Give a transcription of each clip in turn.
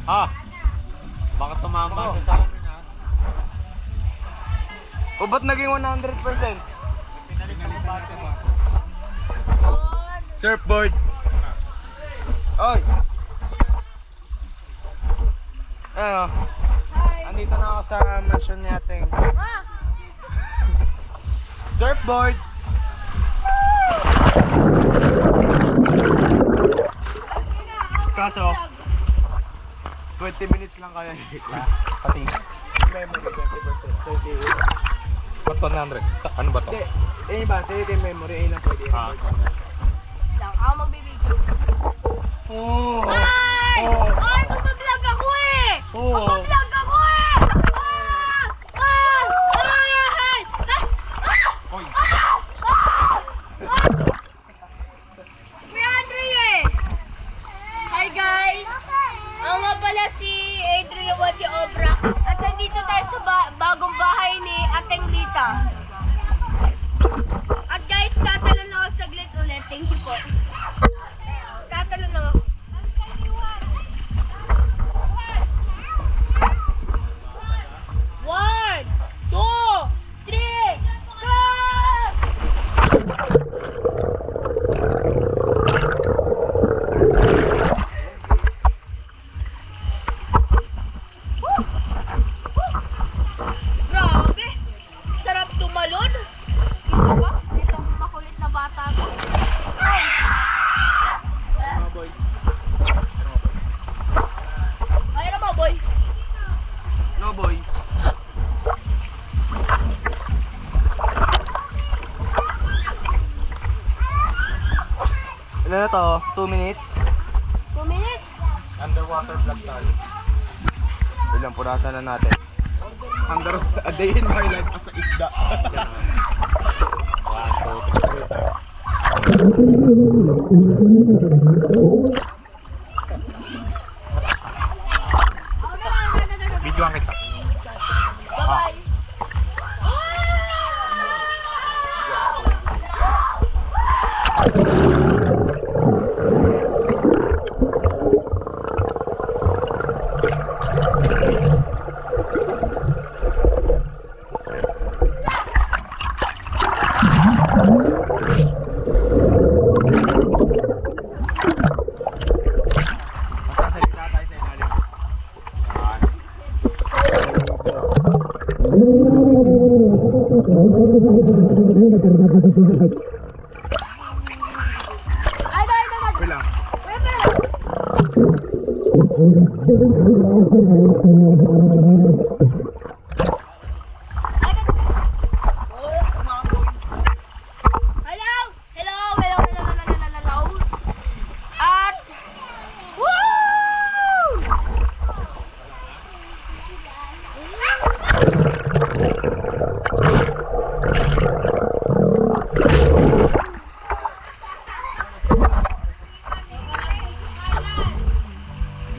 Ah! Baka tumama sa akin ha. O ba't naging 100%? Surfboard. Oy! Ano? Andito na ako sa mansion ni ating surfboard. Kaso 20 minutes lang kaya Pati. memory 20%. 28. Ba't 100? Ano ba to? Hindi, eh ba? 30 memory ay lang pwede. Ah. Lang, ako magbibigay. Oh! Ay! Oh! Ay, magbablog ako eh! Oo. Magbablog ako eh! Ah! Ah! Ay! Hoy! Kuya Andre eh! Hi guys! Ako nga pala si Adrian Wadi Obra at nandito tayo sa bagong bahay ni Ateng Lita. At guys, tatalon ako saglit ulit. Thank you po. Tatalon ako. One, two, three, go! Grabe! Sarap tumalon! Isa pa? Itong makulit na bata ko. Ay! Mga boy. Ay, ano ba, boy? No boy. Ilan na to? 2 minutes? 2 minutes? Underwater vlog tayo. Ilang purasan na natin. Under a day in my life as a isda. 1, 2, 3. Video kita. Bye-bye! Masasalita tayo sa ilalim. Ay, ay, ay, Wait lang. Wait, wait. Hello! Hello! Hello! Hello! At... Woo!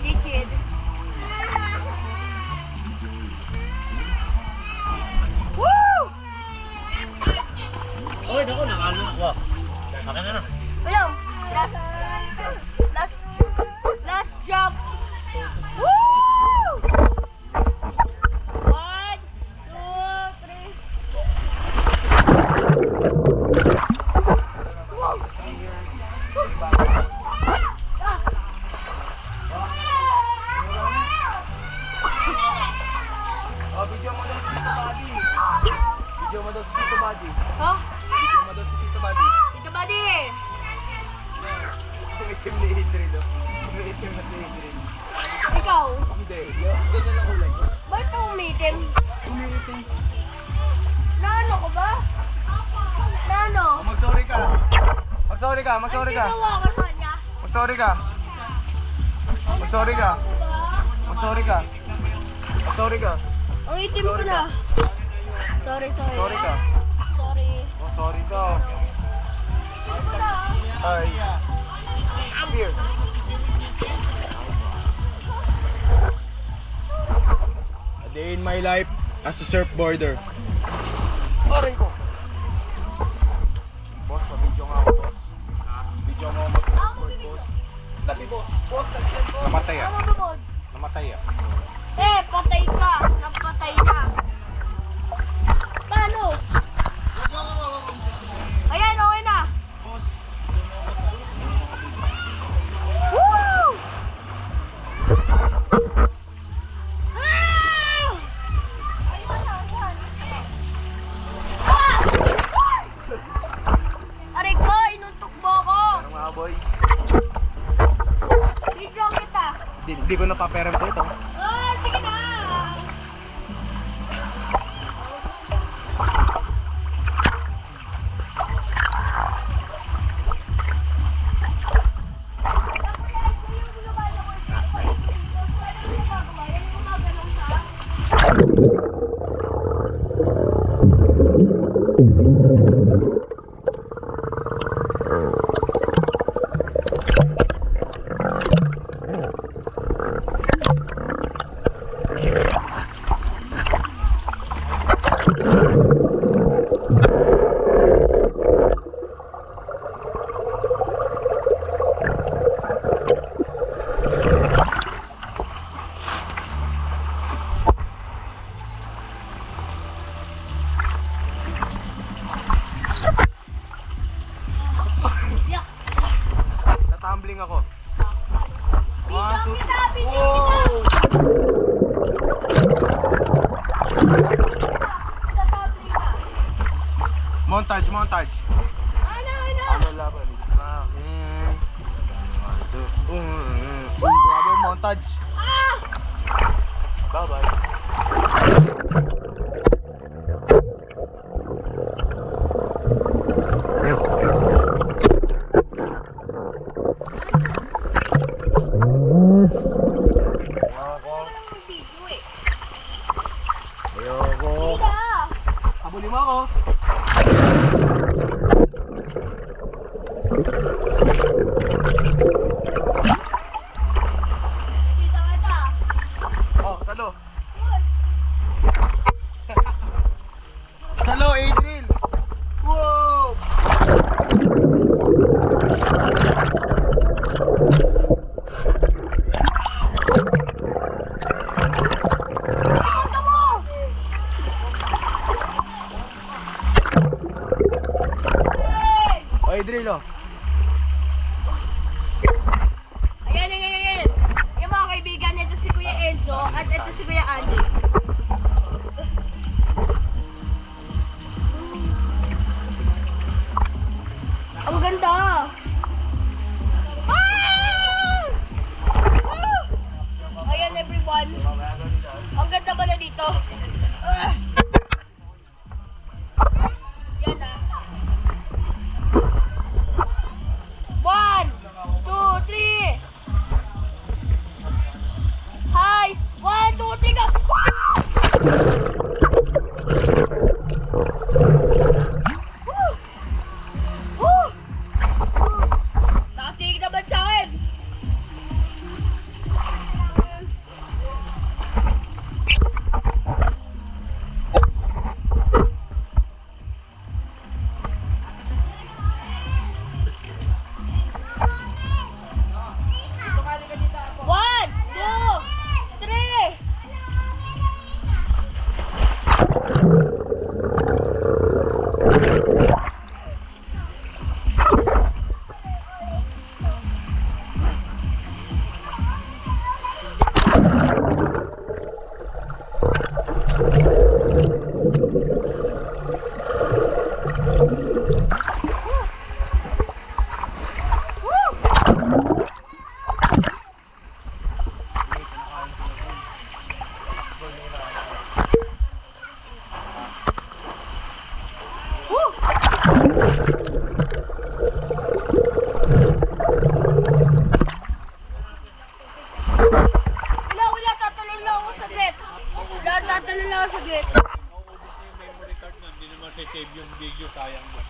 Legit. Woo! Oy, naku, nakalo. Wow. Akin na na. Hello! Last jump! Woo! 1, 2, 3. Oh, video mo daw si Tito Buddy. Video mo daw si Tito Buddy. Ha? Video mo daw si Tito Buddy. Ito ba di? Ang itim ni Adrian, no? Ang itim na si Adrian. Ikaw? Hindi. Ganyan lang kulay. Ba't ka umitim? Umiitim. Naano ko ba? Naano? Oh, mag-sorry ka. Mag-sorry ka, mag-sorry ka. Ang ginawa ko sa kanya? Mag-sorry ka. Mag-sorry ka. Mag-sorry ka. Mag-sorry ka. Ang itim ko Sorry na. ka. Sorry. Sorry ka. Sorry. Oh, sorry daw. Ay. Here. A day in my life as a surfboarder. Aray ko. Boss, pa-video nga ako, boss. Video mo mag-surfboard, boss. Tabi, boss. Boss, tabi, boss. Namatay ah. Ano ba, Namatay ah. Eh, patay ka. Napatay na. Paano? Ayan, okay na. Woo! Ah! Ah! Aray ko, inuntok mo ako. Ano nga boy? Video kita. Di ko napaperam sa ito. Ah, sige na. Natumbling ako. Video kita, video Wow! kita. Tatapli ka. Montage, montage. Ano? Ano laban sa akin? Grabe yung montage. Ah! Bye-bye. Video eh. Ayoko. Hindi na. Habulin mo ako. Kita kita. Oh, salo. Yun. Salo, Adriel. Wow! Ito mo. Hey! Oh, Adriel, oh. Ayan. Yung mga kaibigan, ito si Kuya Enzo at ito si Kuya Andy. Ang ganda! Ah! Ah! Ayan everyone. Ang ganda ba na dito? Ah! Yan ah. 1, 2, 3. Hi! 1, 2, 3, go! Woo! Woo! Nakatingin naman sa akin. One, two, three. Wala, tatalon lang ako saglit. Tatalon lang ako saglit. Memory card na, hindi naman save yung video, sayang mo.